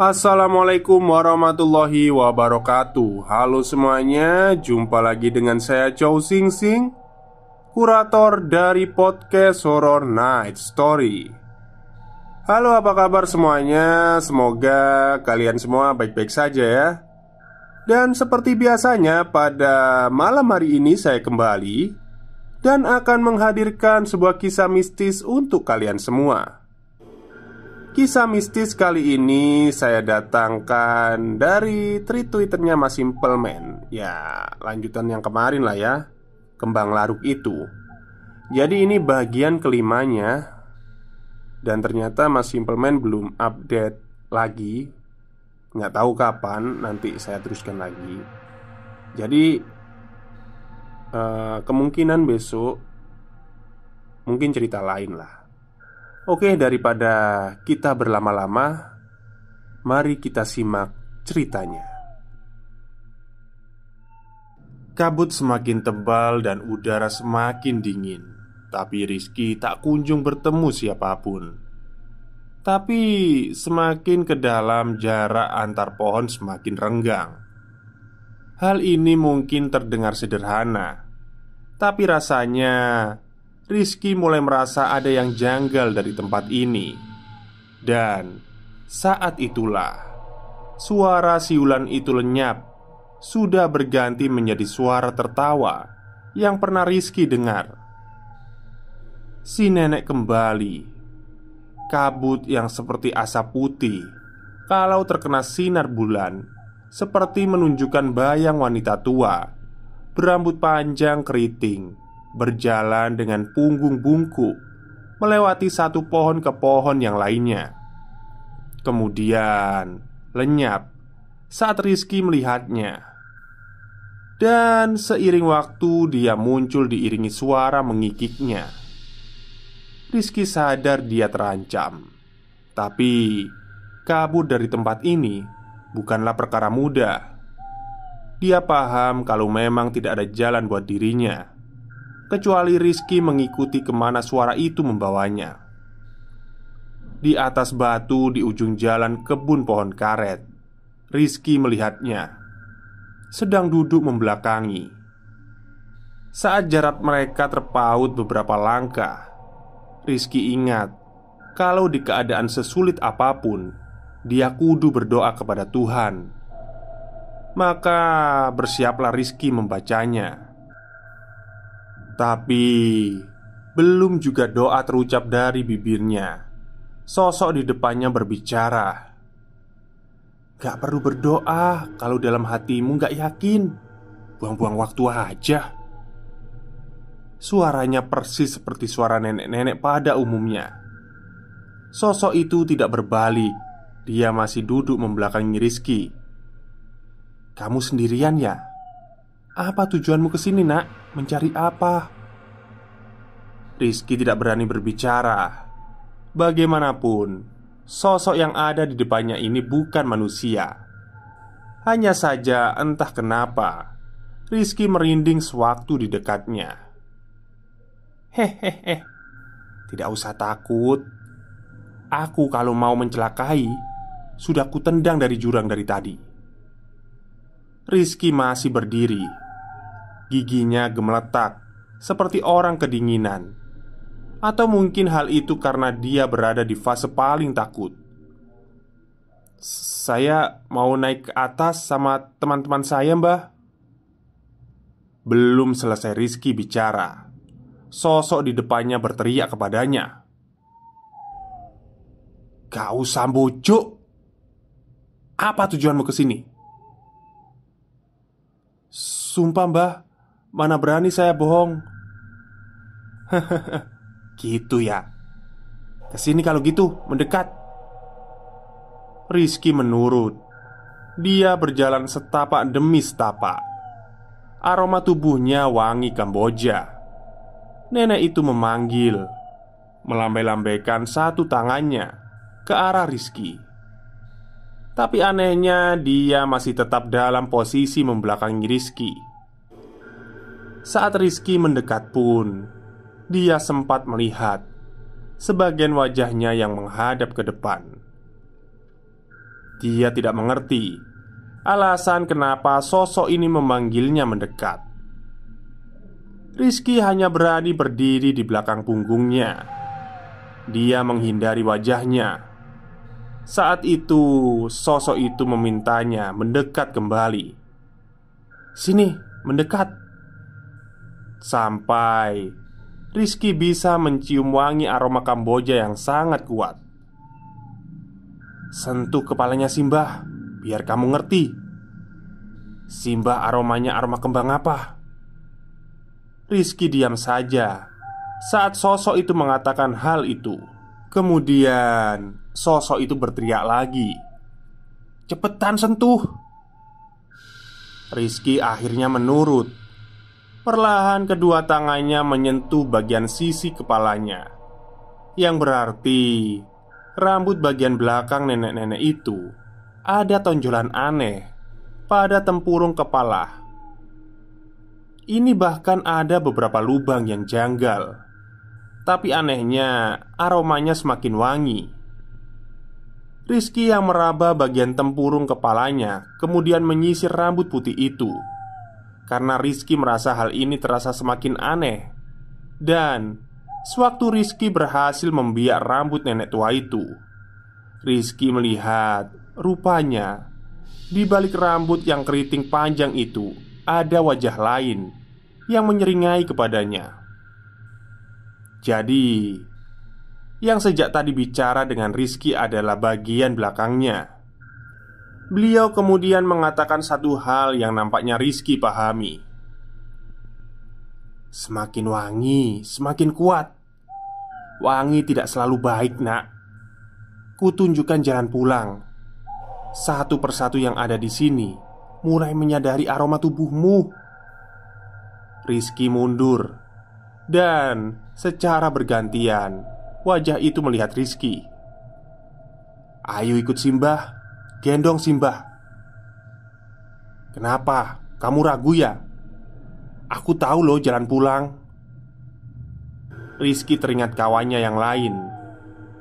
Assalamualaikum warahmatullahi wabarakatuh. Halo semuanya, jumpa lagi dengan saya Chow Sing Sing, kurator dari podcast Horror Night Story. Halo, apa kabar semuanya? Semoga kalian semua baik-baik saja ya. Dan seperti biasanya, pada malam hari ini saya kembali dan akan menghadirkan sebuah kisah mistis untuk kalian semua. Kisah mistis kali ini saya datangkan dari tweet Twitternya Mas Simpleman. Ya, lanjutan yang kemarin lah ya, Kembang Laruk itu. Jadi ini bagian kelimanya. Dan ternyata Mas Simpleman belum update lagi. Nggak tahu kapan, nanti saya teruskan lagi. Jadi kemungkinan besok mungkin cerita lain lah. Oke, daripada kita berlama-lama, mari kita simak ceritanya. Kabut semakin tebal dan udara semakin dingin. Tapi Rizky tak kunjung bertemu siapapun. Tapi semakin ke dalam, jarak antar pohon semakin renggang. Hal ini mungkin terdengar sederhana, tapi rasanya Rizky mulai merasa ada yang janggal dari tempat ini. Dan saat itulah suara siulan itu lenyap, sudah berganti menjadi suara tertawa yang pernah Rizky dengar. Si nenek kembali. Kabut yang seperti asap putih kalau terkena sinar bulan, seperti menunjukkan bayang wanita tua berambut panjang keriting, berjalan dengan punggung bungkuk melewati satu pohon ke pohon yang lainnya. Kemudian lenyap saat Rizky melihatnya. Dan seiring waktu dia muncul diiringi suara mengikiknya. Rizky sadar dia terancam. Tapi kabur dari tempat ini bukanlah perkara mudah. Dia paham kalau memang tidak ada jalan buat dirinya kecuali Rizky mengikuti kemana suara itu membawanya. Di atas batu di ujung jalan kebun pohon karet, Rizky melihatnya sedang duduk membelakangi. Saat jarak mereka terpaut beberapa langkah, Rizky ingat kalau di keadaan sesulit apapun, dia kudu berdoa kepada Tuhan. Maka bersiaplah Rizky membacanya. Tapi belum juga doa terucap dari bibirnya, sosok di depannya berbicara. "Gak perlu berdoa kalau dalam hatimu gak yakin. Buang-buang waktu aja." Suaranya persis seperti suara nenek-nenek pada umumnya. Sosok itu tidak berbalik. Dia masih duduk membelakangi Rizky. "Kamu sendirian ya? Apa tujuanmu kesini nak? Mencari apa?" Rizky tidak berani berbicara. Bagaimanapun, sosok yang ada di depannya ini bukan manusia. Hanya saja entah kenapa Rizky merinding sewaktu di dekatnya. "Hehehe, tidak usah takut. Aku kalau mau mencelakai sudah kutendang dari jurang dari tadi." Rizky masih berdiri. Giginya gemeletak seperti orang kedinginan. Atau mungkin hal itu karena dia berada di fase paling takut. "Saya mau naik ke atas sama teman-teman saya, Mbah." Belum selesai Rizky bicara, sosok di depannya berteriak kepadanya, "Gak usah bujuk. Apa tujuanmu kesini?" "Sumpah Mbah, mana berani saya bohong." "Gitu ya. Kesini kalau gitu, mendekat." Rizky menurut. Dia berjalan setapak demi setapak. Aroma tubuhnya wangi Kamboja. Nenek itu memanggil, melambai-lambaikan satu tangannya ke arah Rizky. Tapi anehnya dia masih tetap dalam posisi membelakangi Rizky. Saat Rizky mendekat pun, dia sempat melihat sebagian wajahnya yang menghadap ke depan. Dia tidak mengerti alasan kenapa sosok ini memanggilnya mendekat. Rizky hanya berani berdiri di belakang punggungnya. Dia menghindari wajahnya. Saat itu, sosok itu memintanya mendekat kembali. "Sini, mendekat." Sampai Rizky bisa mencium wangi aroma Kamboja yang sangat kuat. "Sentuh kepalanya Simbah, biar kamu ngerti. Simbah aromanya aroma kembang apa?" Rizky diam saja saat sosok itu mengatakan hal itu. Kemudian sosok itu berteriak lagi, "Cepetan sentuh!" Rizky akhirnya menurut. Perlahan kedua tangannya menyentuh bagian sisi kepalanya, yang berarti rambut bagian belakang nenek-nenek itu ada tonjolan aneh pada tempurung kepala. Ini bahkan ada beberapa lubang yang janggal. Tapi anehnya, aromanya semakin wangi. Rizky yang meraba bagian tempurung kepalanya kemudian menyisir rambut putih itu. Karena Rizky merasa hal ini terasa semakin aneh. Dan sewaktu Rizky berhasil membiak rambut nenek tua itu, Rizky melihat rupanya di balik rambut yang keriting panjang itu ada wajah lain yang menyeringai kepadanya. Jadi, yang sejak tadi bicara dengan Rizky adalah bagian belakangnya. Beliau kemudian mengatakan satu hal yang nampaknya Rizky pahami. "Semakin wangi, semakin kuat. Wangi tidak selalu baik, nak. Kutunjukkan jalan pulang. Satu persatu yang ada di sini mulai menyadari aroma tubuhmu." Rizky mundur. Dan secara bergantian wajah itu melihat Rizky. "Ayo ikut Simbah, gendong Simbah." "Kenapa? Kamu ragu ya? Aku tahu loh jalan pulang." Rizky teringat kawannya yang lain.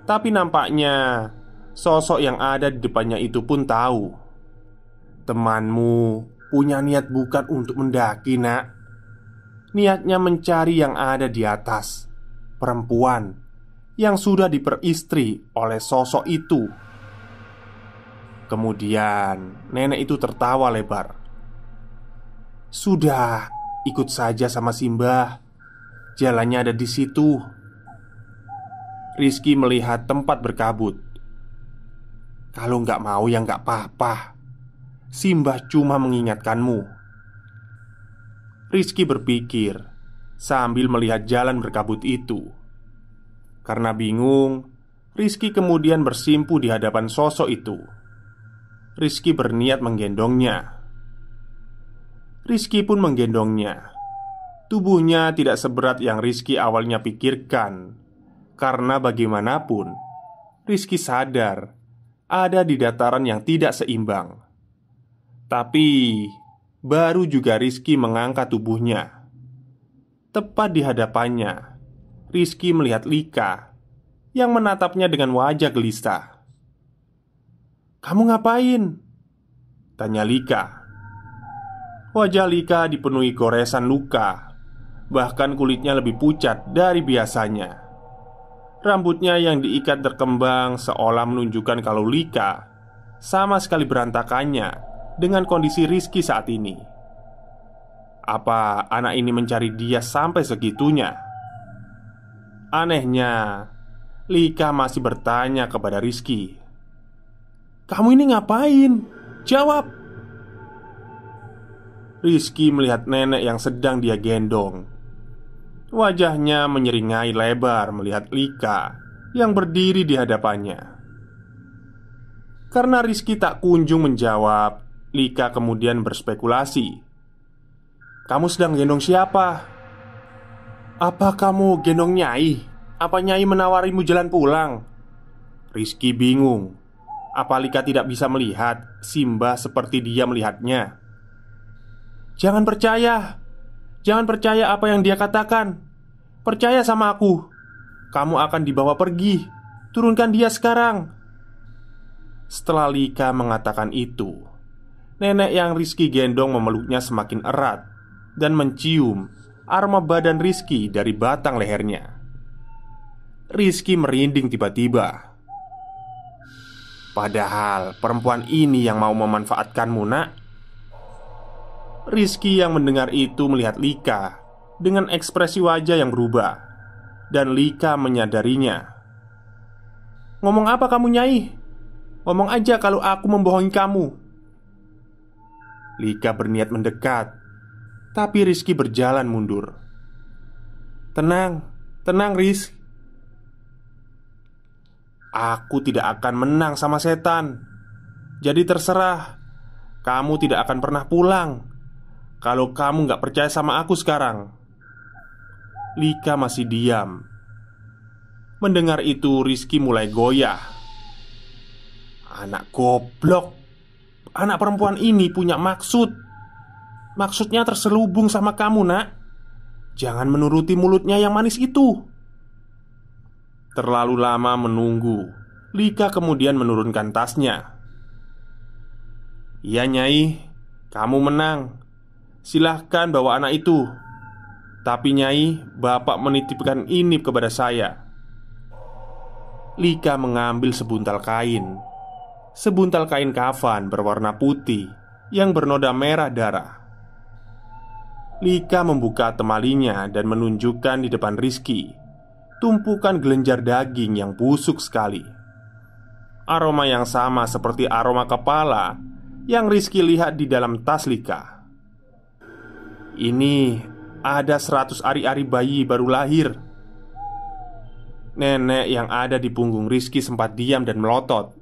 Tapi nampaknya sosok yang ada di depannya itu pun tahu. "Temanmu punya niat bukan untuk mendaki, nak. Niatnya mencari yang ada di atas, perempuan yang sudah diperistri oleh sosok itu." Kemudian nenek itu tertawa lebar. "Sudah, ikut saja sama Simbah. Jalannya ada di situ." Rizky melihat tempat berkabut. "Kalau nggak mau ya nggak apa-apa. Simbah cuma mengingatkanmu." Rizky berpikir sambil melihat jalan berkabut itu. Karena bingung, Rizky kemudian bersimpu di hadapan sosok itu. Rizky berniat menggendongnya. Rizky pun menggendongnya. Tubuhnya tidak seberat yang Rizky awalnya pikirkan. Karena bagaimanapun Rizky sadar ada di dataran yang tidak seimbang. Tapi baru juga Rizky mengangkat tubuhnya. Tepat di hadapannya, Rizky melihat Lika yang menatapnya dengan wajah gelisah. "Kamu ngapain?" tanya Lika. Wajah Lika dipenuhi goresan luka. Bahkan kulitnya lebih pucat dari biasanya. Rambutnya yang diikat berkembang seolah menunjukkan kalau Lika sama sekali berantakannya dengan kondisi Rizky saat ini. Apa anak ini mencari dia sampai segitunya? Anehnya, Lika masih bertanya kepada Rizky, "Kamu ini ngapain? Jawab!" Rizky melihat nenek yang sedang dia gendong. Wajahnya menyeringai lebar melihat Lika yang berdiri di hadapannya. Karena Rizky tak kunjung menjawab, Lika kemudian berspekulasi, "Kamu sedang gendong siapa? Apa kamu gendong Nyai? Apa Nyai menawarimu jalan pulang?" Rizky bingung. Apa Lika tidak bisa melihat Simbah seperti dia melihatnya? "Jangan percaya. Jangan percaya apa yang dia katakan. Percaya sama aku. Kamu akan dibawa pergi. Turunkan dia sekarang." Setelah Lika mengatakan itu, nenek yang Rizky gendong memeluknya semakin erat dan mencium aroma badan Rizky dari batang lehernya. Rizky merinding tiba-tiba. Padahal perempuan ini yang mau memanfaatkanmu, nak. Rizky yang mendengar itu melihat Lika dengan ekspresi wajah yang berubah, dan Lika menyadarinya. "Ngomong apa kamu, Nyai? Ngomong aja kalau aku membohongi kamu." Lika berniat mendekat, tapi Rizky berjalan mundur. Tenang, tenang, Riz. Aku tidak akan menang sama setan. Jadi terserah. Kamu tidak akan pernah pulang kalau kamu gak percaya sama aku sekarang." Lika masih diam. Mendengar itu Rizky mulai goyah. Anak goblok. Anak perempuan ini punya maksud. Maksudnya terselubung sama kamu, nak. Jangan menuruti mulutnya yang manis itu. Terlalu lama menunggu. Lika kemudian menurunkan tasnya. "Iya, Nyai, kamu menang. Silahkan bawa anak itu. Tapi Nyai, bapak menitipkan ini kepada saya." Lika mengambil sebuntal kain. Sebuntal kain kafan berwarna putih yang bernoda merah darah. Lika membuka temalinya dan menunjukkan di depan Rizky tumpukan gelenjar daging yang busuk sekali. Aroma yang sama seperti aroma kepala yang Rizky lihat di dalam tas Lika. Ini ada 100 ari-ari bayi baru lahir. Nenek yang ada di punggung Rizky sempat diam dan melotot.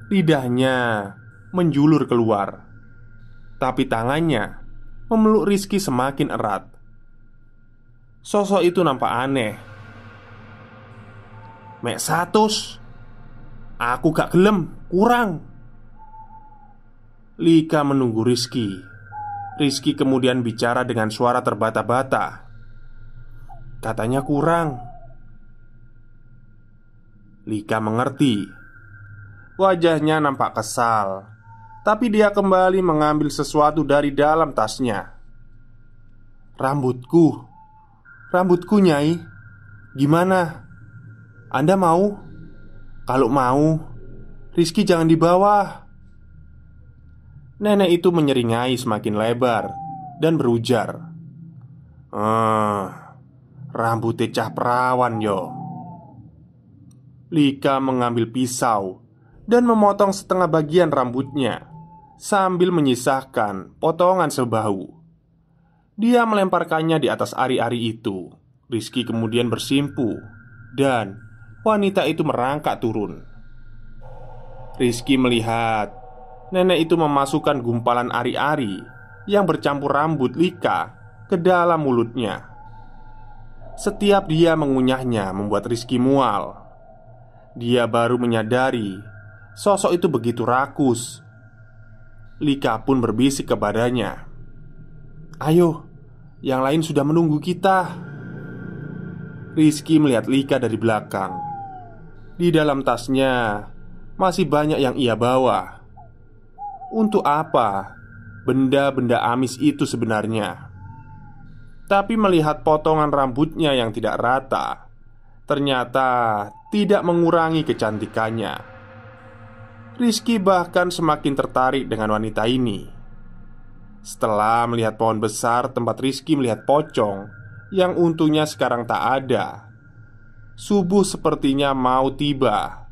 Lidahnya menjulur keluar, tapi tangannya memeluk Rizky semakin erat. Sosok itu nampak aneh. "Mek 100. Aku gak gelem, kurang." Lika menunggu Rizky. Rizky kemudian bicara dengan suara terbata-bata. Katanya kurang. Lika mengerti. Wajahnya nampak kesal, tapi dia kembali mengambil sesuatu dari dalam tasnya. Rambutku, Nyai. Gimana? Anda mau? Kalau mau, Rizky jangan dibawa." Nenek itu menyeringai semakin lebar dan berujar, rambutnya cah perawan yo." Lika mengambil pisau dan memotong setengah bagian rambutnya sambil menyisahkan potongan sebahu. Dia melemparkannya di atas ari-ari itu. Rizky kemudian bersimpu dan wanita itu merangkak turun. Rizky melihat nenek itu memasukkan gumpalan ari-ari yang bercampur rambut Lika ke dalam mulutnya. Setiap dia mengunyahnya membuat Rizky mual. Dia baru menyadari sosok itu begitu rakus. Lika pun berbisik kepadanya, "Ayo, yang lain sudah menunggu kita." Rizky melihat Lika dari belakang. Di dalam tasnya masih banyak yang ia bawa. Untuk apa benda-benda amis itu sebenarnya? Tapi melihat potongan rambutnya yang tidak rata, ternyata tidak mengurangi kecantikannya. Rizky bahkan semakin tertarik dengan wanita ini. Setelah melihat pohon besar tempat Rizky melihat pocong yang untungnya sekarang tak ada, subuh sepertinya mau tiba.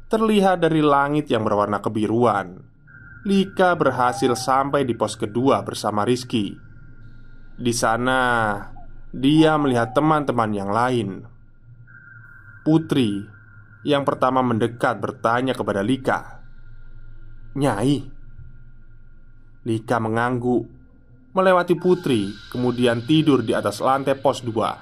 Terlihat dari langit yang berwarna kebiruan, Lika berhasil sampai di pos kedua bersama Rizky. Di sana, dia melihat teman-teman yang lain. Putri yang pertama mendekat bertanya kepada Lika, "Nyai?" Lika mengangguk, melewati Putri, kemudian tidur di atas lantai pos 2.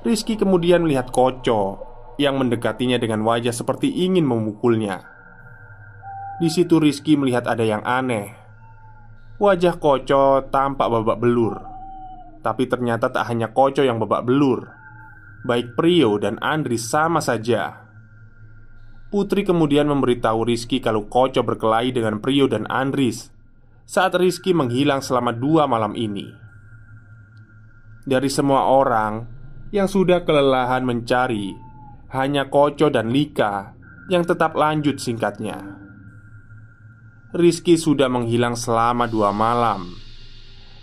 Rizky kemudian melihat Koco yang mendekatinya dengan wajah seperti ingin memukulnya. Di situ Rizky melihat ada yang aneh. Wajah Koco tampak babak belur. Tapi ternyata tak hanya Koco yang babak belur. Baik Prio dan Andri sama saja. Putri kemudian memberitahu Rizky kalau Koco berkelahi dengan Prio dan Andris saat Rizky menghilang selama 2 malam ini. Dari semua orang yang sudah kelelahan mencari, hanya Koco dan Lika yang tetap lanjut, singkatnya. Rizky sudah menghilang selama 2 malam.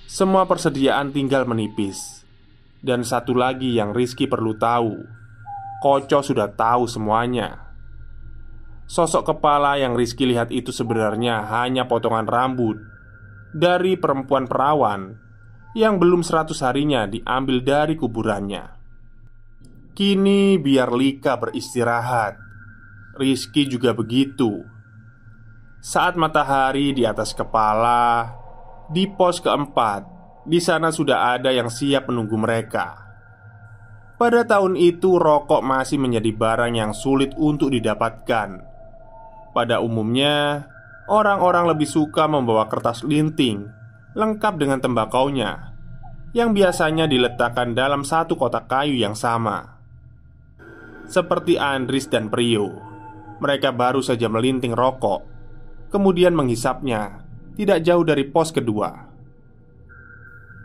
Semua persediaan tinggal menipis. Dan satu lagi yang Rizky perlu tahu, Koco sudah tahu semuanya. Sosok kepala yang Rizky lihat itu sebenarnya hanya potongan rambut dari perempuan perawan yang belum 100 harinya diambil dari kuburannya. Kini biar Lika beristirahat. Rizky juga begitu. Saat matahari di atas kepala, di pos keempat, di sana sudah ada yang siap menunggu mereka. Pada tahun itu rokok masih menjadi barang yang sulit untuk didapatkan. Pada umumnya, orang-orang lebih suka membawa kertas linting lengkap dengan tembakaunya, yang biasanya diletakkan dalam satu kotak kayu yang sama. Seperti Andris dan Prio, mereka baru saja melinting rokok, kemudian menghisapnya tidak jauh dari pos kedua.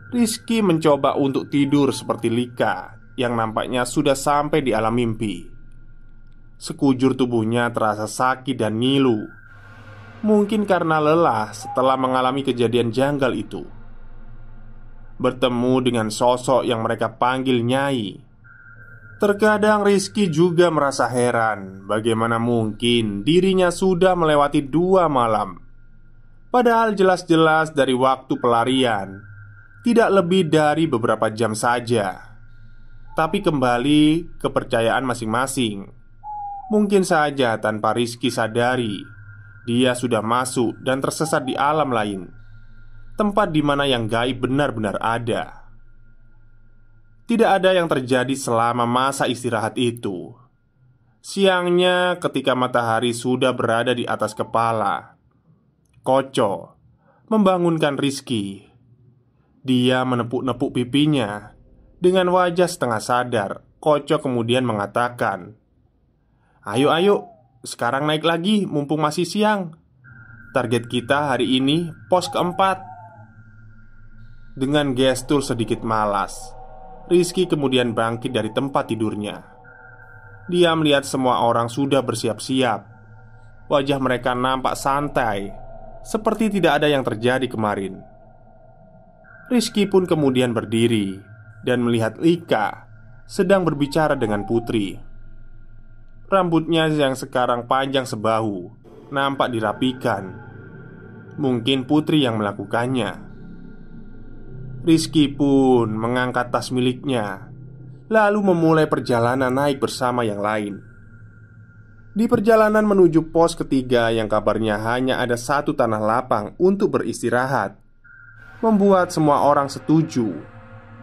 Rizky mencoba untuk tidur seperti Lika yang nampaknya sudah sampai di alam mimpi. Sekujur tubuhnya terasa sakit dan ngilu. Mungkin karena lelah setelah mengalami kejadian janggal itu. Bertemu dengan sosok yang mereka panggil Nyai. Terkadang Rizky juga merasa heran bagaimana mungkin dirinya sudah melewati 2 malam, padahal jelas-jelas dari waktu pelarian tidak lebih dari beberapa jam saja. Tapi kembali kepercayaan masing-masing. Mungkin saja tanpa Rizky sadari, dia sudah masuk dan tersesat di alam lain, tempat di mana yang gaib benar-benar ada. Tidak ada yang terjadi selama masa istirahat itu. Siangnya ketika matahari sudah berada di atas kepala, Koco membangunkan Rizky. Dia menepuk-nepuk pipinya. Dengan wajah setengah sadar, Koco kemudian mengatakan, "Ayo, ayo, sekarang naik lagi mumpung masih siang. Target kita hari ini pos keempat." Dengan gestur sedikit malas, Rizky kemudian bangkit dari tempat tidurnya. Dia melihat semua orang sudah bersiap-siap. Wajah mereka nampak santai, seperti tidak ada yang terjadi kemarin. Rizky pun kemudian berdiri dan melihat Lika sedang berbicara dengan Putri. Rambutnya yang sekarang panjang sebahu nampak dirapikan. Mungkin Putri yang melakukannya. Rizky pun mengangkat tas miliknya, lalu memulai perjalanan naik bersama yang lain. Di perjalanan menuju pos ketiga yang kabarnya hanya ada satu tanah lapang untuk beristirahat, membuat semua orang setuju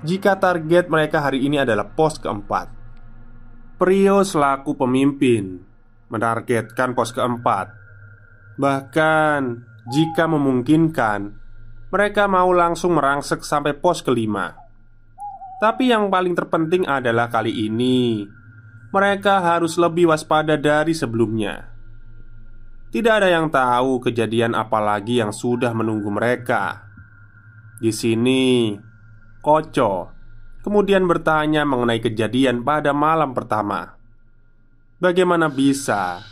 jika target mereka hari ini adalah pos keempat. Prio selaku pemimpin menargetkan pos keempat. Bahkan jika memungkinkan, mereka mau langsung merangsek sampai pos kelima. Tapi yang paling terpenting adalah kali ini mereka harus lebih waspada dari sebelumnya. Tidak ada yang tahu kejadian apa lagi yang sudah menunggu mereka. Di sini, Koco kemudian bertanya mengenai kejadian pada malam pertama. Bagaimana bisa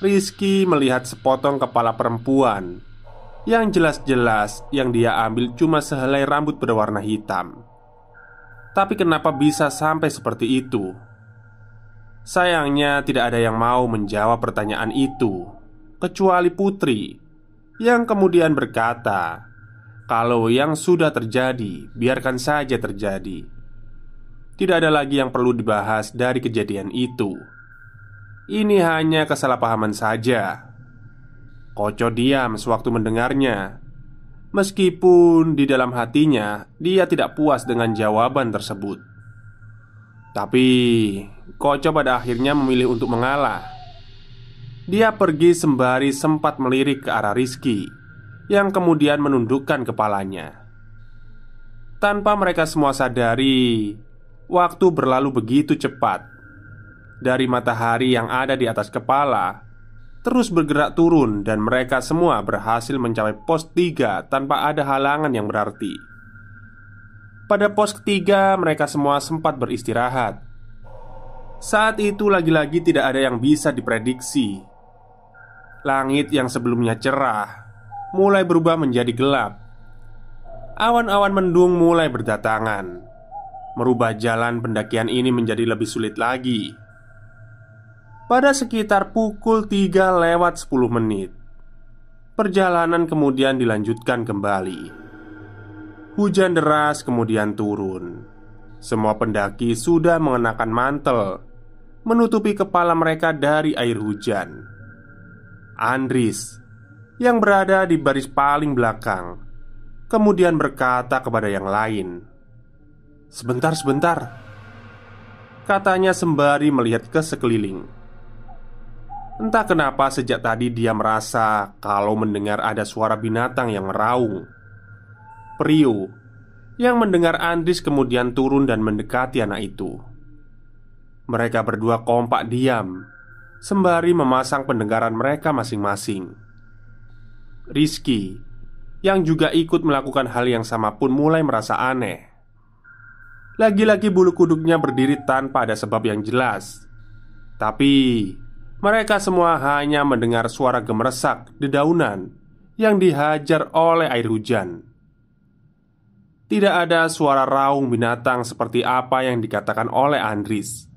Rizky melihat sepotong kepala perempuan yang jelas-jelas yang dia ambil cuma sehelai rambut berwarna hitam. Tapi kenapa bisa sampai seperti itu? Sayangnya tidak ada yang mau menjawab pertanyaan itu, kecuali Putri, yang kemudian berkata, "Kalau yang sudah terjadi, biarkan saja terjadi. Tidak ada lagi yang perlu dibahas dari kejadian itu. Ini hanya kesalahpahaman saja." Koco diam sewaktu mendengarnya. Meskipun di dalam hatinya dia tidak puas dengan jawaban tersebut. Tapi Koco pada akhirnya memilih untuk mengalah. Dia pergi sembari sempat melirik ke arah Rizky, yang kemudian menundukkan kepalanya. Tanpa mereka semua sadari, waktu berlalu begitu cepat. dari matahari yang ada di atas kepala terus bergerak turun dan mereka semua berhasil mencapai pos 3 tanpa ada halangan yang berarti. Pada pos ketiga mereka semua sempat beristirahat. Saat itu lagi-lagi tidak ada yang bisa diprediksi. Langit yang sebelumnya cerah mulai berubah menjadi gelap. Awan-awan mendung mulai berdatangan, merubah jalan pendakian ini menjadi lebih sulit lagi. Pada sekitar pukul 3 lewat 10 menit, perjalanan kemudian dilanjutkan kembali. Hujan deras kemudian turun. Semua pendaki sudah mengenakan mantel menutupi kepala mereka dari air hujan. Andries yang berada di baris paling belakang kemudian berkata kepada yang lain, "Sebentar, sebentar," katanya sembari melihat ke sekeliling. Entah kenapa sejak tadi dia merasa kalau mendengar ada suara binatang yang meraung. Prio yang mendengar Andries kemudian turun dan mendekati anak itu. Mereka berdua kompak diam sembari memasang pendengaran mereka masing-masing. Rizky yang juga ikut melakukan hal yang sama pun mulai merasa aneh. Lagi-lagi bulu kuduknya berdiri tanpa ada sebab yang jelas. Tapi mereka semua hanya mendengar suara gemeresak dedaunan yang dihajar oleh air hujan. Tidak ada suara raung binatang seperti apa yang dikatakan oleh Andries.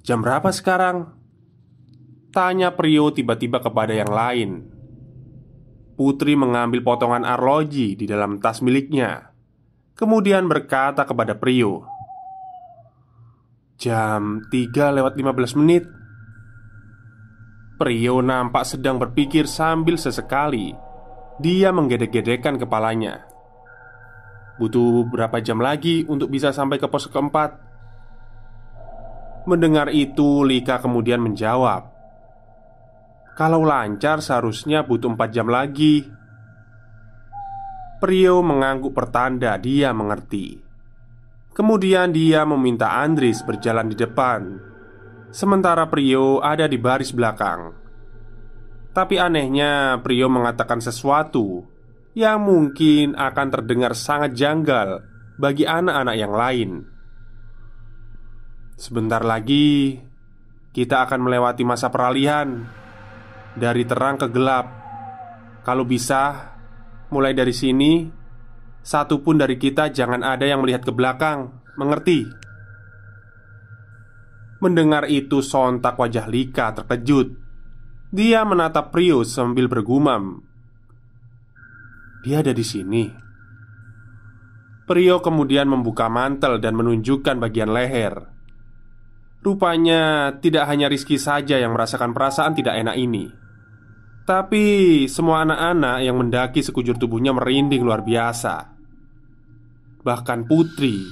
"Jam berapa sekarang?" tanya Prio tiba-tiba kepada yang lain. Putri mengambil potongan arloji di dalam tas miliknya, kemudian berkata kepada Prio, "Jam 3 lewat 15 menit." Prio nampak sedang berpikir sambil sesekali dia menggedek-gedekkan kepalanya. "Butuh berapa jam lagi untuk bisa sampai ke pos keempat?" Mendengar itu, Lika kemudian menjawab, "Kalau lancar seharusnya butuh 4 jam lagi." Prio mengangguk pertanda dia mengerti. Kemudian dia meminta Andries berjalan di depan, sementara Prio ada di baris belakang. Tapi anehnya Prio mengatakan sesuatu yang mungkin akan terdengar sangat janggal bagi anak-anak yang lain. "Sebentar lagi kita akan melewati masa peralihan dari terang ke gelap. Kalau bisa, mulai dari sini, satu pun dari kita jangan ada yang melihat ke belakang, mengerti?" Mendengar itu sontak wajah Lika terkejut. Dia menatap Prio sambil bergumam, "Dia ada di sini." Prio kemudian membuka mantel dan menunjukkan bagian leher. Rupanya tidak hanya Rizky saja yang merasakan perasaan tidak enak ini, tapi semua anak-anak yang mendaki sekujur tubuhnya merinding luar biasa. Bahkan Putri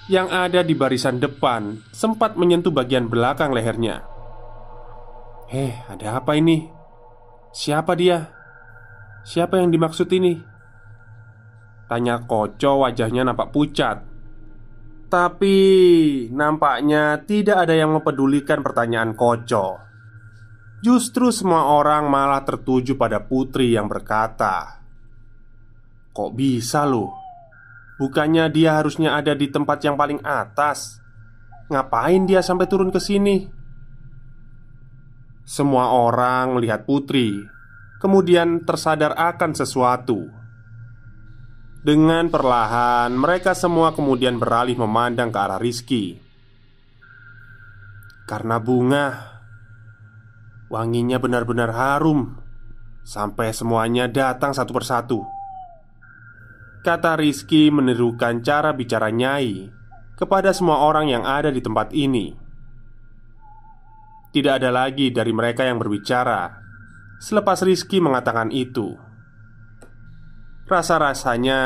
yang ada di barisan depan sempat menyentuh bagian belakang lehernya. Ada apa ini? Siapa dia? Siapa yang dimaksud ini?" tanya Koco, wajahnya nampak pucat. Tapi nampaknya tidak ada yang mempedulikan pertanyaan Koco. Justru semua orang malah tertuju pada Putri yang berkata, "Kok bisa loh? Bukannya dia harusnya ada di tempat yang paling atas? Ngapain dia sampai turun ke sini?" Semua orang melihat Putri, kemudian tersadar akan sesuatu. Dengan perlahan mereka semua kemudian beralih memandang ke arah Rizky. Karena bunga wanginya benar-benar harum sampai semuanya datang satu persatu, kata Rizky menirukan cara bicara Nyai kepada semua orang yang ada di tempat ini. Tidak ada lagi dari mereka yang berbicara selepas Rizky mengatakan itu. Rasa-rasanya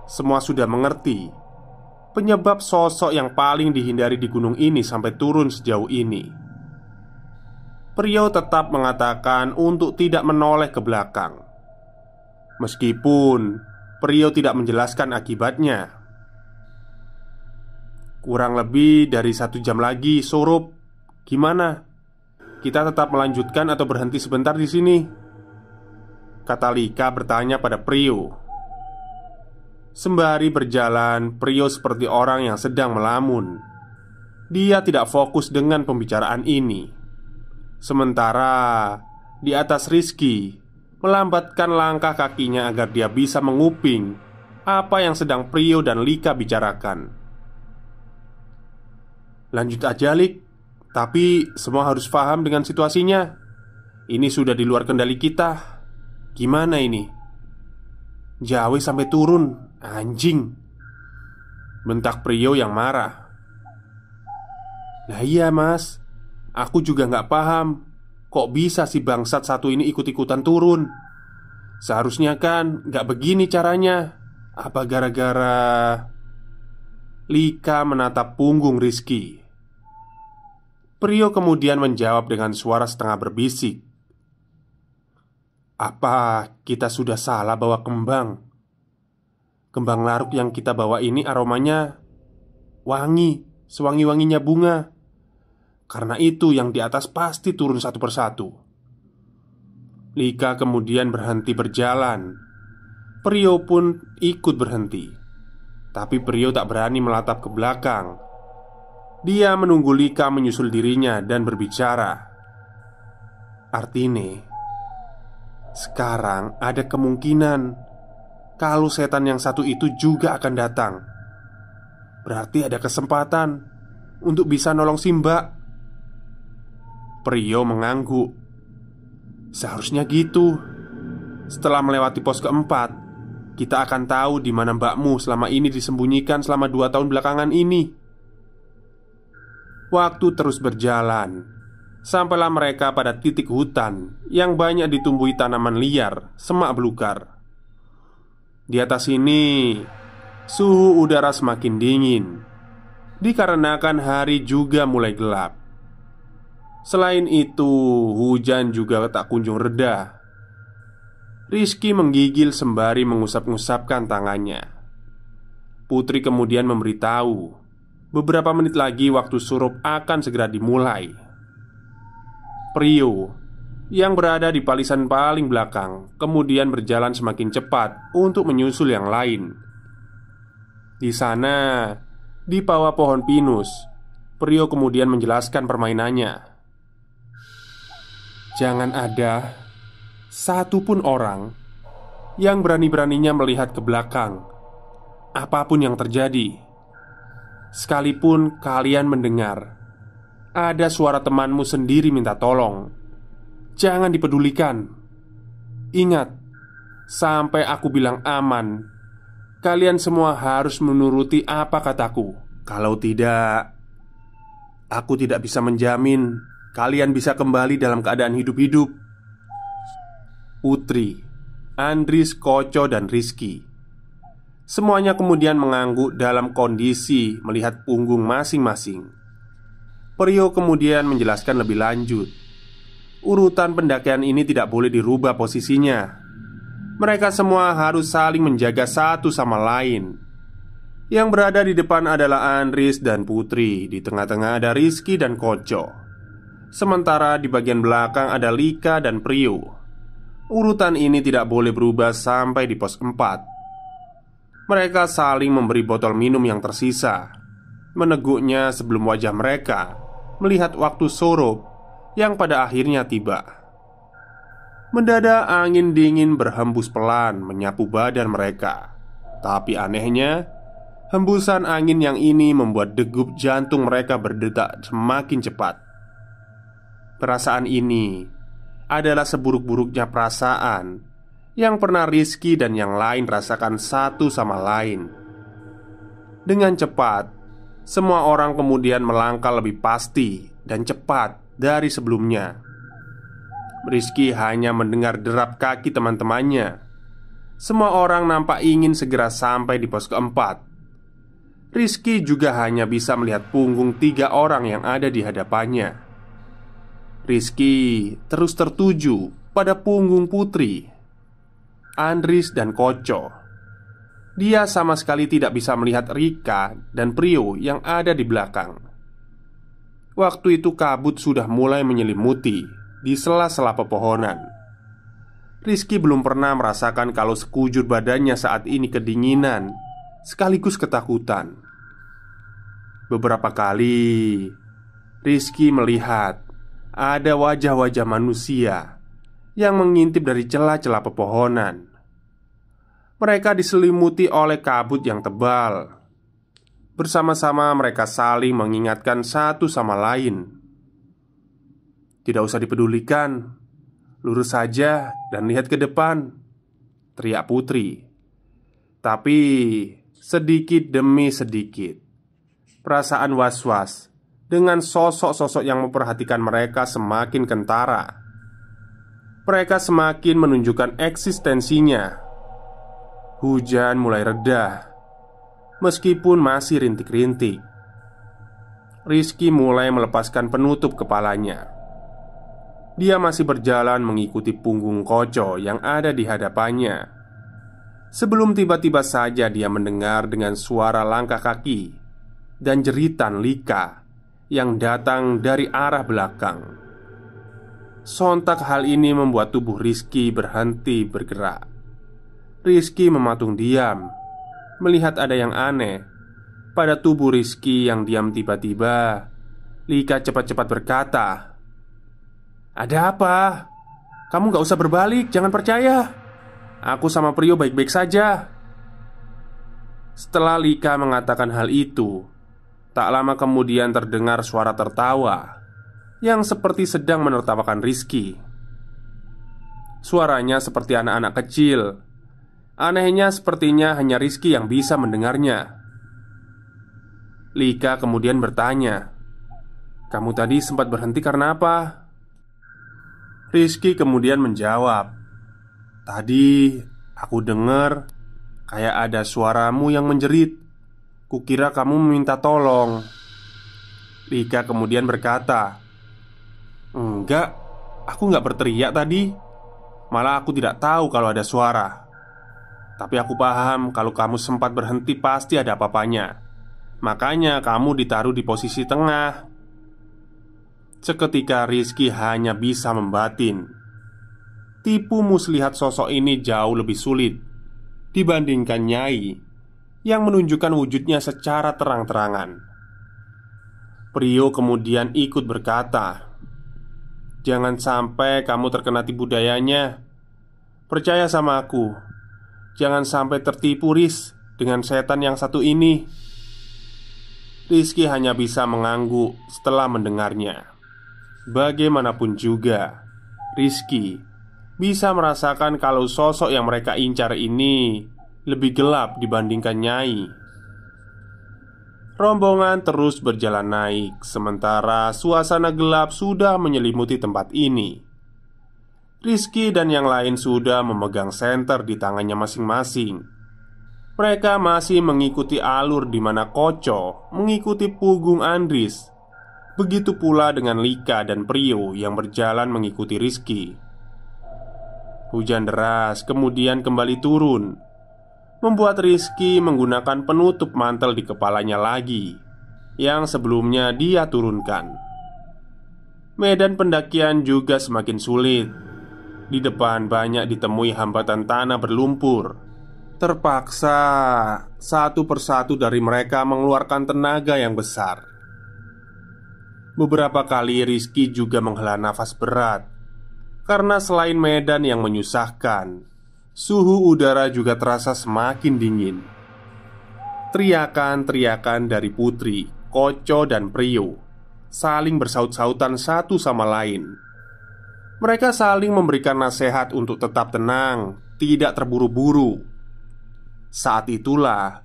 semua sudah mengerti penyebab sosok yang paling dihindari di gunung ini sampai turun sejauh ini. Prio tetap mengatakan untuk tidak menoleh ke belakang, meskipun Prio tidak menjelaskan akibatnya. Kurang lebih dari 1 jam lagi, Surup. Gimana? Kita tetap melanjutkan atau berhenti sebentar di sini?" kata Lika bertanya pada Prio. Sembari berjalan, Prio seperti orang yang sedang melamun. Dia tidak fokus dengan pembicaraan ini. Sementara di atas Rizky melambatkan langkah kakinya agar dia bisa menguping apa yang sedang Prio dan Lika bicarakan. "Lanjut aja, Lik. Tapi semua harus paham dengan situasinya. Ini sudah di luar kendali kita. Gimana ini? Jawe sampai turun, anjing!" bentak Prio yang marah. "Lah iya, Mas. Aku juga nggak paham. Kok bisa si bangsat satu ini ikut-ikutan turun? Seharusnya kan nggak begini caranya. Apa gara-gara..." Lika menatap punggung Rizky. Prio kemudian menjawab dengan suara setengah berbisik, "Apa kita sudah salah bawa kembang? Kembang laruk yang kita bawa ini aromanya wangi, sewangi-wanginya bunga. Karena itu yang di atas pasti turun satu persatu." Lika kemudian berhenti berjalan. Prio pun ikut berhenti. Tapi Prio tak berani melatap ke belakang. Dia menunggu Lika menyusul dirinya dan berbicara, "Artine, sekarang ada kemungkinan kalau setan yang satu itu juga akan datang. Berarti ada kesempatan untuk bisa nolong si Mbak." Prio mengangguk. "Seharusnya gitu. Setelah melewati pos keempat, kita akan tahu di mana mbakmu selama ini disembunyikan selama 2 tahun belakangan ini." Waktu terus berjalan. Sampailah mereka pada titik hutan yang banyak ditumbuhi tanaman liar, semak belukar. Di atas ini, suhu udara semakin dingin dikarenakan hari juga mulai gelap. Selain itu, hujan juga tak kunjung reda. Rizky menggigil sembari mengusap-ngusapkan tangannya. Putri kemudian memberitahu beberapa menit lagi waktu surup akan segera dimulai. Prio yang berada di barisan paling belakang kemudian berjalan semakin cepat untuk menyusul yang lain. Di sana, di bawah pohon pinus, Prio kemudian menjelaskan permainannya. "Jangan ada satupun orang yang berani-beraninya melihat ke belakang, apapun yang terjadi. Sekalipun kalian mendengar ada suara temanmu sendiri minta tolong, jangan dipedulikan. Ingat, sampai aku bilang aman, kalian semua harus menuruti apa kataku. Kalau tidak, aku tidak bisa menjamin kalian bisa kembali dalam keadaan hidup-hidup." Putri, Andris, Koco, dan Rizky semuanya kemudian mengangguk dalam kondisi melihat punggung masing-masing. Prio kemudian menjelaskan lebih lanjut. Urutan pendakian ini tidak boleh dirubah posisinya. Mereka semua harus saling menjaga satu sama lain. Yang berada di depan adalah Andris dan Putri. Di tengah-tengah ada Rizky dan Koco. Sementara di bagian belakang ada Lika dan Prio. Urutan ini tidak boleh berubah sampai di pos 4. Mereka saling memberi botol minum yang tersisa, meneguknya sebelum wajah mereka melihat waktu surup yang pada akhirnya tiba. Mendadak angin dingin berhembus pelan menyapu badan mereka. Tapi anehnya, hembusan angin yang ini membuat degup jantung mereka berdetak semakin cepat. Perasaan ini adalah seburuk-buruknya perasaan yang pernah Rizky dan yang lain rasakan satu sama lain. Dengan cepat, semua orang kemudian melangkah lebih pasti dan cepat dari sebelumnya. Rizky hanya mendengar derap kaki teman-temannya. Semua orang nampak ingin segera sampai di pos keempat. Rizky juga hanya bisa melihat punggung 3 orang yang ada di hadapannya. Rizky terus tertuju pada punggung Putri, Andris, dan Koco. Dia sama sekali tidak bisa melihat Rika dan Prio yang ada di belakang. Waktu itu kabut sudah mulai menyelimuti di sela-sela pepohonan. Rizky belum pernah merasakan kalau sekujur badannya saat ini kedinginan sekaligus ketakutan. Beberapa kali Rizky melihat ada wajah-wajah manusia yang mengintip dari celah-celah pepohonan. Mereka diselimuti oleh kabut yang tebal. Bersama-sama mereka saling mengingatkan satu sama lain. "Tidak usah dipedulikan, lurus saja dan lihat ke depan," teriak Putri. Tapi sedikit demi sedikit perasaan was-was dengan sosok-sosok yang memperhatikan mereka semakin kentara. Mereka semakin menunjukkan eksistensinya. Hujan mulai reda, meskipun masih rintik-rintik. Rizky mulai melepaskan penutup kepalanya. Dia masih berjalan mengikuti punggung Koco yang ada di hadapannya. Sebelum tiba-tiba saja dia mendengar dengan suara langkah kaki dan jeritan Lika yang datang dari arah belakang. Sontak hal ini membuat tubuh Rizky berhenti bergerak. Rizky mematung diam, melihat ada yang aneh pada tubuh Rizky yang diam. Tiba-tiba Lika cepat-cepat berkata, "Ada apa? Kamu gak usah berbalik, jangan percaya. Aku sama Prio baik-baik saja." Setelah Lika mengatakan hal itu, tak lama kemudian terdengar suara tertawa yang seperti sedang menertawakan Rizky. Suaranya seperti anak-anak kecil. Anehnya sepertinya hanya Rizky yang bisa mendengarnya. Lika kemudian bertanya, "Kamu tadi sempat berhenti karena apa?" Rizky kemudian menjawab, "Tadi aku dengar kayak ada suaramu yang menjerit. Kukira kamu meminta tolong." Lika kemudian berkata, "Enggak, aku nggak berteriak tadi. Malah aku tidak tahu kalau ada suara. Tapi aku paham kalau kamu sempat berhenti pasti ada apa-apanya. Makanya kamu ditaruh di posisi tengah." Seketika Rizky hanya bisa membatin. Tipu muslihat sosok ini jauh lebih sulit dibandingkan Nyai yang menunjukkan wujudnya secara terang-terangan. Prio kemudian ikut berkata, "Jangan sampai kamu terkena tipu dayanya. Percaya sama aku. Jangan sampai tertipu, Riz, dengan setan yang satu ini." Rizky hanya bisa mengangguk setelah mendengarnya. Bagaimanapun juga, Rizky bisa merasakan kalau sosok yang mereka incar ini lebih gelap dibandingkan Nyai. Rombongan terus berjalan naik, sementara suasana gelap sudah menyelimuti tempat ini. Rizky dan yang lain sudah memegang senter di tangannya masing-masing. Mereka masih mengikuti alur di mana Koco mengikuti punggung Andris. Begitu pula dengan Lika dan Prio yang berjalan mengikuti Rizky. Hujan deras kemudian kembali turun, membuat Rizky menggunakan penutup mantel di kepalanya lagi yang sebelumnya dia turunkan. Medan pendakian juga semakin sulit. Di depan banyak ditemui hambatan tanah berlumpur. Terpaksa satu persatu dari mereka mengeluarkan tenaga yang besar. Beberapa kali Rizky juga menghela nafas berat karena selain medan yang menyusahkan, suhu udara juga terasa semakin dingin. Teriakan-teriakan dari Putri, Koco, dan Prio saling bersaut-sautan satu sama lain. Mereka saling memberikan nasihat untuk tetap tenang, tidak terburu-buru. Saat itulah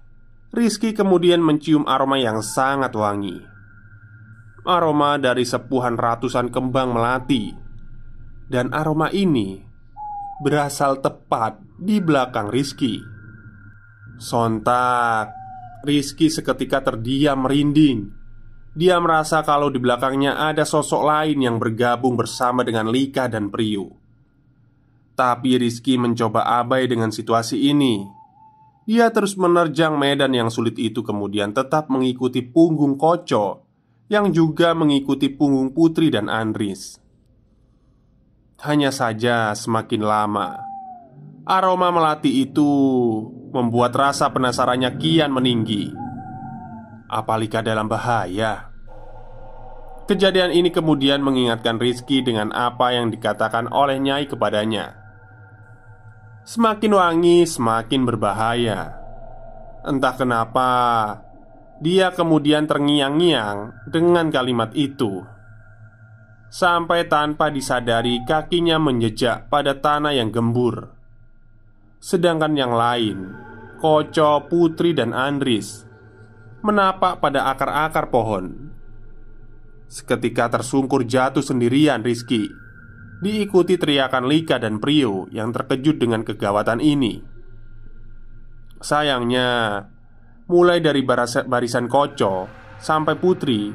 Rizky kemudian mencium aroma yang sangat wangi. Aroma dari sepuhan ratusan kembang melati. Dan aroma ini berasal tepat di belakang Rizky. Sontak Rizky seketika terdiam merinding. Dia merasa kalau di belakangnya ada sosok lain yang bergabung bersama dengan Lika dan Prio. Tapi Rizky mencoba abai dengan situasi ini. Dia terus menerjang medan yang sulit itu, kemudian tetap mengikuti punggung Koco yang juga mengikuti punggung Putri dan Andris. Hanya saja semakin lama, aroma melati itu membuat rasa penasarannya kian meninggi. Apa Lika dalam bahaya? Kejadian ini kemudian mengingatkan Rizky dengan apa yang dikatakan oleh Nyai kepadanya. Semakin wangi, semakin berbahaya. Entah kenapa dia kemudian terngiang-ngiang dengan kalimat itu. Sampai tanpa disadari kakinya menjejak pada tanah yang gembur. Sedangkan yang lain, Koco, Putri, dan Andris, menapak pada akar-akar pohon. Seketika tersungkur jatuh sendirian Rizky, diikuti teriakan Lika dan Prio yang terkejut dengan kegawatan ini. Sayangnya, mulai dari barisan Koco sampai Putri,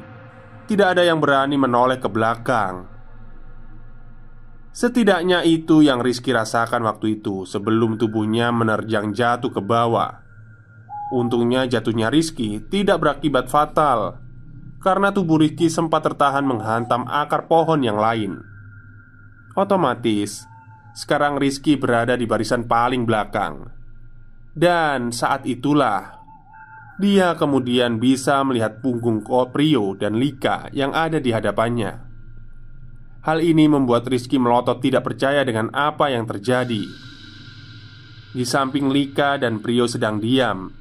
tidak ada yang berani menoleh ke belakang. Setidaknya itu yang Rizky rasakan waktu itu sebelum tubuhnya menerjang jatuh ke bawah. Untungnya jatuhnya Rizky tidak berakibat fatal, karena tubuh Rizky sempat tertahan menghantam akar pohon yang lain. Otomatis, sekarang Rizky berada di barisan paling belakang. Dan saat itulah dia kemudian bisa melihat punggung Prio dan Lika yang ada di hadapannya. Hal ini membuat Rizky melotot tidak percaya dengan apa yang terjadi. Di samping Lika dan Prio sedang diam,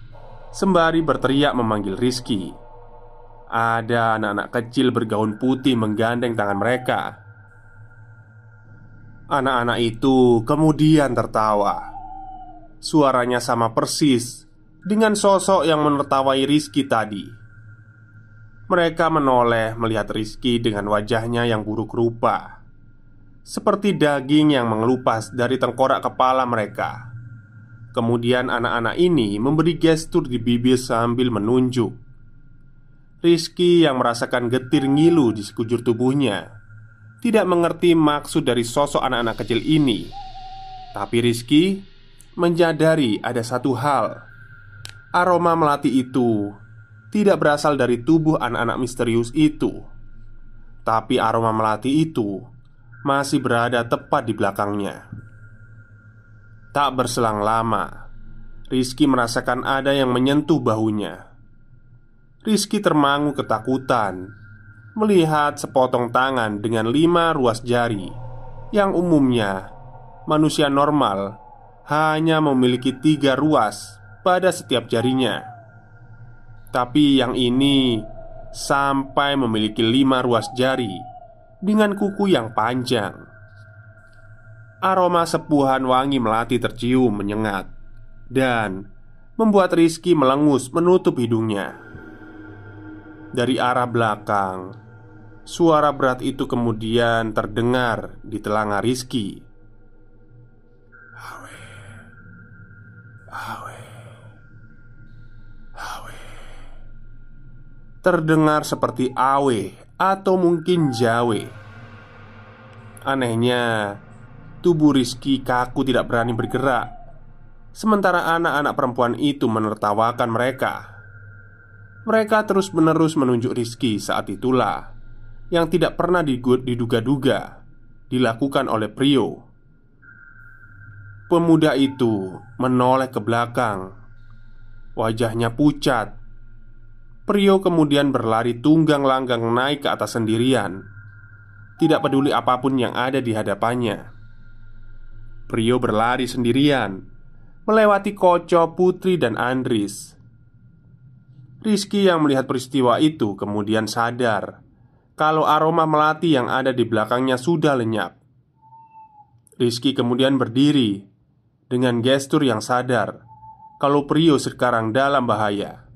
sembari berteriak memanggil Rizky, ada anak-anak kecil bergaun putih menggandeng tangan mereka. Anak-anak itu kemudian tertawa. Suaranya sama persis dengan sosok yang menertawai Rizky tadi. Mereka menoleh melihat Rizky dengan wajahnya yang buruk rupa, seperti daging yang mengelupas dari tengkorak kepala mereka. Kemudian anak-anak ini memberi gestur di bibir sambil menunjuk. Rizky yang merasakan getir ngilu di sekujur tubuhnya tidak mengerti maksud dari sosok anak-anak kecil ini. Tapi Rizky menyadari ada satu hal. Aroma melati itu tidak berasal dari tubuh anak-anak misterius itu, tapi aroma melati itu masih berada tepat di belakangnya. Tak berselang lama, Rizky merasakan ada yang menyentuh bahunya. Rizky termangu ketakutan melihat sepotong tangan dengan 5 ruas jari, yang umumnya manusia normal hanya memiliki 3 ruas pada setiap jarinya. Tapi yang ini sampai memiliki 5 ruas jari dengan kuku yang panjang. Aroma sepuhan wangi melati tercium menyengat dan membuat Rizky melengus menutup hidungnya. Dari arah belakang, suara berat itu kemudian terdengar di telinga Rizky. Awe, awe, awe. Terdengar seperti awe atau mungkin jawe. Anehnya, tubuh Rizky kaku tidak berani bergerak, sementara anak-anak perempuan itu menertawakan mereka. Mereka terus-menerus menunjuk Rizky. Saat itulah yang tidak pernah diduga-duga dilakukan oleh Prio. Pemuda itu menoleh ke belakang. Wajahnya pucat. Prio kemudian berlari tunggang langgang naik ke atas sendirian, tidak peduli apapun yang ada di hadapannya. Prio berlari sendirian, melewati Koco, Putri, dan Andris. Rizky yang melihat peristiwa itu kemudian sadar kalau aroma melati yang ada di belakangnya sudah lenyap. Rizky kemudian berdiri dengan gestur yang sadar kalau Prio sekarang dalam bahaya.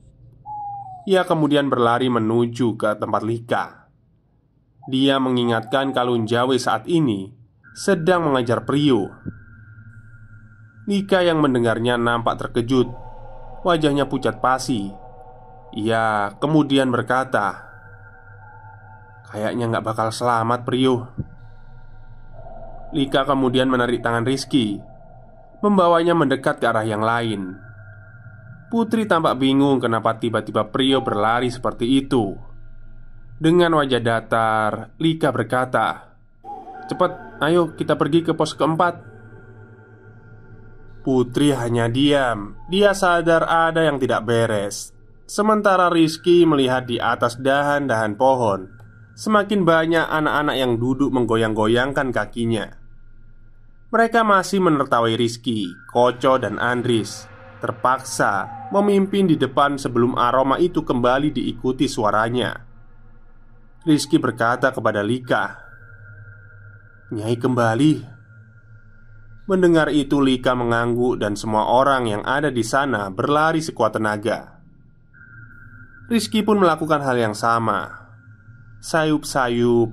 Ia kemudian berlari menuju ke tempat Lika. Dia mengingatkan kalau Jawe saat ini sedang mengajar Prio. Lika yang mendengarnya nampak terkejut. Wajahnya pucat pasi. Ia kemudian berkata, "Kayaknya gak bakal selamat, Prio." Lika kemudian menarik tangan Rizky, membawanya mendekat ke arah yang lain. Putri tampak bingung kenapa tiba-tiba Prio berlari seperti itu. Dengan wajah datar, Lika berkata, "Cepat, ayo kita pergi ke pos keempat." Putri hanya diam. Dia sadar ada yang tidak beres. Sementara Rizky melihat di atas dahan-dahan pohon, semakin banyak anak-anak yang duduk menggoyang-goyangkan kakinya. Mereka masih menertawai Rizky, Koco, dan Andris. Terpaksa memimpin di depan sebelum aroma itu kembali diikuti suaranya. Rizky berkata kepada Lika, "Nyai kembali." Mendengar itu Lika mengangguk dan semua orang yang ada di sana berlari sekuat tenaga. Rizky pun melakukan hal yang sama. Sayup-sayup,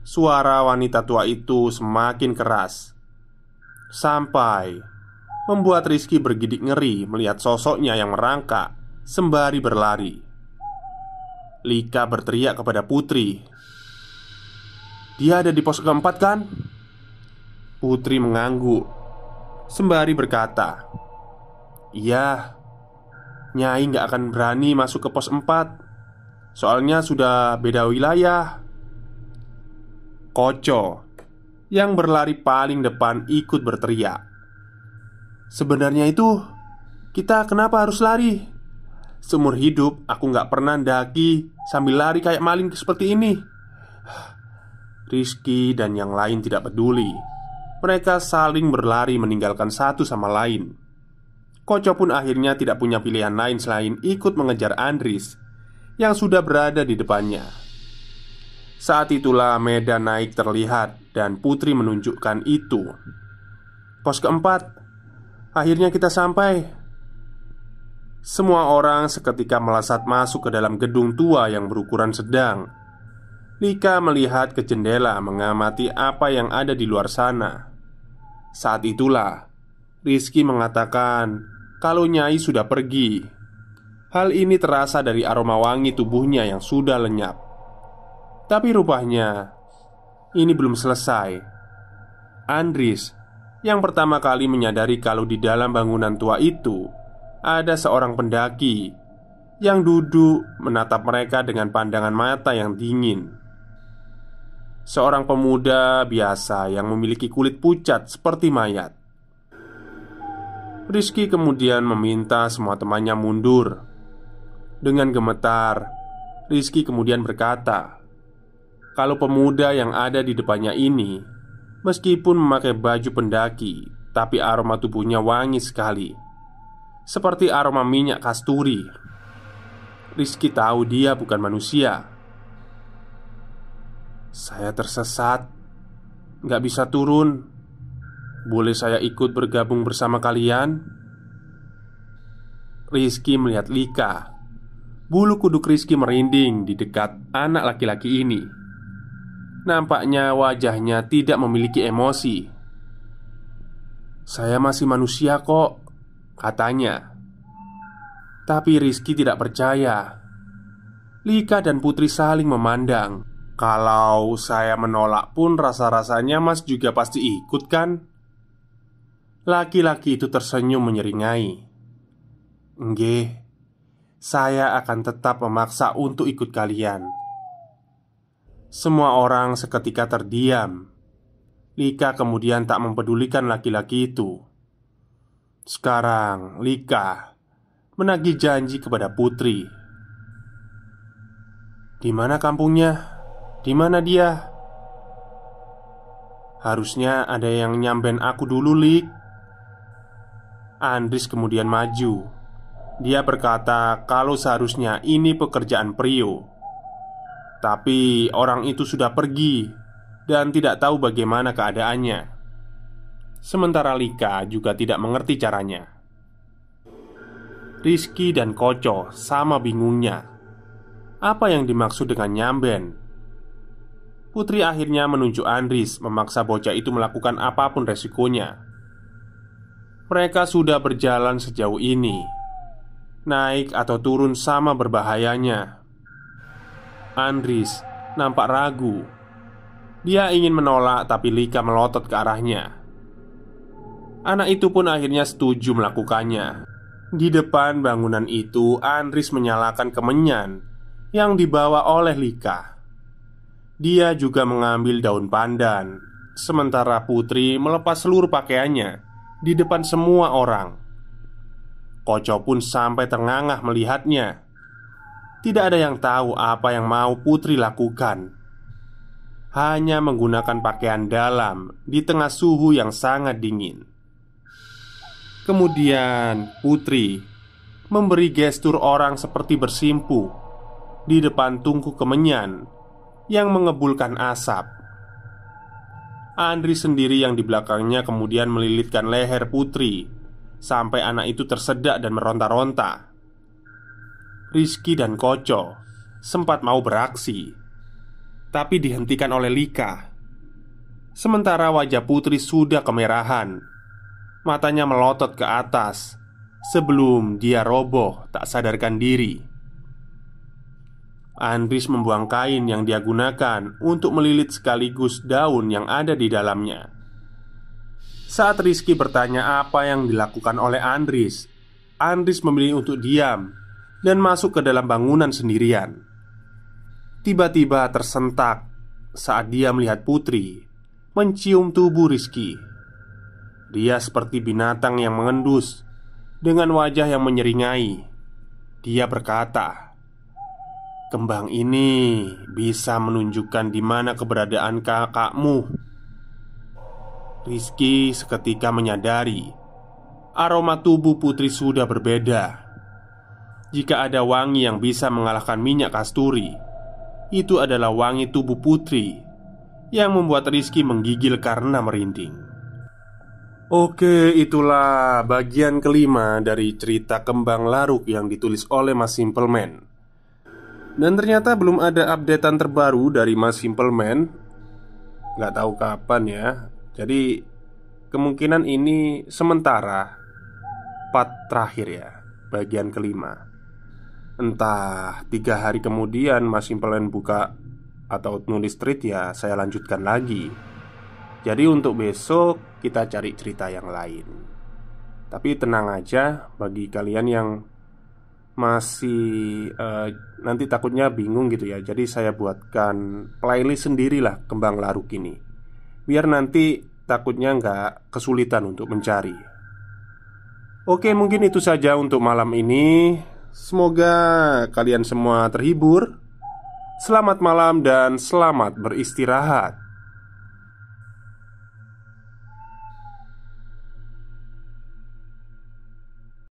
suara wanita tua itu semakin keras, sampai membuat Rizky bergidik ngeri melihat sosoknya yang merangkak sembari berlari. Lika berteriak kepada Putri, "Dia ada di pos keempat kan?" Putri mengangguk sembari berkata, "Iya, Nyai nggak akan berani masuk ke pos 4. Soalnya sudah beda wilayah." Koco yang berlari paling depan ikut berteriak, "Sebenarnya itu kita kenapa harus lari? Seumur hidup aku nggak pernah daki sambil lari kayak maling seperti ini." Rizky dan yang lain tidak peduli. Mereka saling berlari meninggalkan satu sama lain. Koco pun akhirnya tidak punya pilihan lain selain ikut mengejar Andris yang sudah berada di depannya. Saat itulah medan naik terlihat dan Putri menunjukkan itu. "Pos keempat. Akhirnya kita sampai." Semua orang seketika melesat masuk ke dalam gedung tua yang berukuran sedang. Lika melihat ke jendela mengamati apa yang ada di luar sana. Saat itulah Rizky mengatakan kalau Nyai sudah pergi. Hal ini terasa dari aroma wangi tubuhnya yang sudah lenyap. Tapi rupanya ini belum selesai. Andris yang pertama kali menyadari kalau di dalam bangunan tua itu ada seorang pendaki yang duduk menatap mereka dengan pandangan mata yang dingin. Seorang pemuda biasa yang memiliki kulit pucat seperti mayat. Rizky kemudian meminta semua temannya mundur. Dengan gemetar, Rizky kemudian berkata, kalau pemuda yang ada di depannya ini, meskipun memakai baju pendaki, tapi aroma tubuhnya wangi sekali, seperti aroma minyak kasturi. Rizky tahu dia bukan manusia. "Saya tersesat, gak bisa turun. Boleh saya ikut bergabung bersama kalian?" Rizky melihat Lika. Bulu kuduk Rizky merinding di dekat anak laki-laki ini. Nampaknya wajahnya tidak memiliki emosi. "Saya masih manusia kok," katanya. Tapi Rizky tidak percaya. Lika dan Putri saling memandang. "Kalau saya menolak pun rasa-rasanya Mas juga pasti ikut kan?" Laki-laki itu tersenyum menyeringai. "Nggih, saya akan tetap memaksa untuk ikut kalian." Semua orang seketika terdiam. Lika kemudian tak mempedulikan laki-laki itu. Sekarang Lika menagih janji kepada Putri. "Di mana kampungnya? Di mana dia? Harusnya ada yang nyamben aku dulu, Lik." Andris kemudian maju. Dia berkata kalau seharusnya ini pekerjaan Prio, tapi orang itu sudah pergi dan tidak tahu bagaimana keadaannya. Sementara Lika juga tidak mengerti caranya. Rizky dan Koco sama bingungnya. Apa yang dimaksud dengan nyamben? Putri akhirnya menunjuk Andris memaksa bocah itu melakukan apapun resikonya. Mereka sudah berjalan sejauh ini. Naik atau turun sama berbahayanya. Andris nampak ragu. Dia ingin menolak tapi Lika melotot ke arahnya. Anak itu pun akhirnya setuju melakukannya. Di depan bangunan itu, Andries menyalakan kemenyan yang dibawa oleh Lika. Dia juga mengambil daun pandan, sementara Putri melepas seluruh pakaiannya di depan semua orang. Koco pun sampai terngangah melihatnya. Tidak ada yang tahu apa yang mau Putri lakukan. Hanya menggunakan pakaian dalam di tengah suhu yang sangat dingin. Kemudian Putri memberi gestur orang seperti bersimpuh di depan tungku kemenyan yang mengebulkan asap. Andries sendiri yang di belakangnya kemudian melilitkan leher Putri sampai anak itu tersedak dan meronta-ronta. Rizky dan Koco sempat mau beraksi, tapi dihentikan oleh Lika. Sementara wajah Putri sudah kemerahan. Matanya melotot ke atas sebelum dia roboh tak sadarkan diri. Andries membuang kain yang dia gunakan untuk melilit sekaligus daun yang ada di dalamnya. Saat Rizky bertanya apa yang dilakukan oleh Andries, Andries memilih untuk diam dan masuk ke dalam bangunan sendirian. Tiba-tiba tersentak saat dia melihat Putri mencium tubuh Rizky. Dia seperti binatang yang mengendus dengan wajah yang menyeringai. Dia berkata, "Kembang ini bisa menunjukkan di mana keberadaan kakakmu." Rizky seketika menyadari aroma tubuh Putri sudah berbeda. Jika ada wangi yang bisa mengalahkan minyak kasturi, itu adalah wangi tubuh Putri yang membuat Rizky menggigil karena merinding. Oke, itulah bagian kelima dari cerita Kembang Laruk yang ditulis oleh Mas Simpleman. Dan ternyata belum ada updatean terbaru dari Mas Simpleman. Nggak tahu kapan ya. Jadi kemungkinan ini sementara part terakhir ya, bagian kelima. Entah 3 hari kemudian Mas Simpleman buka atau nulis tweet ya, saya lanjutkan lagi. Jadi untuk besok kita cari cerita yang lain. Tapi tenang aja bagi kalian yang masih nanti takutnya bingung gitu ya. Jadi saya buatkan playlist sendirilah Kembang Laruk ini, biar nanti takutnya nggak kesulitan untuk mencari. Oke, mungkin itu saja untuk malam ini. Semoga kalian semua terhibur. Selamat malam dan selamat beristirahat.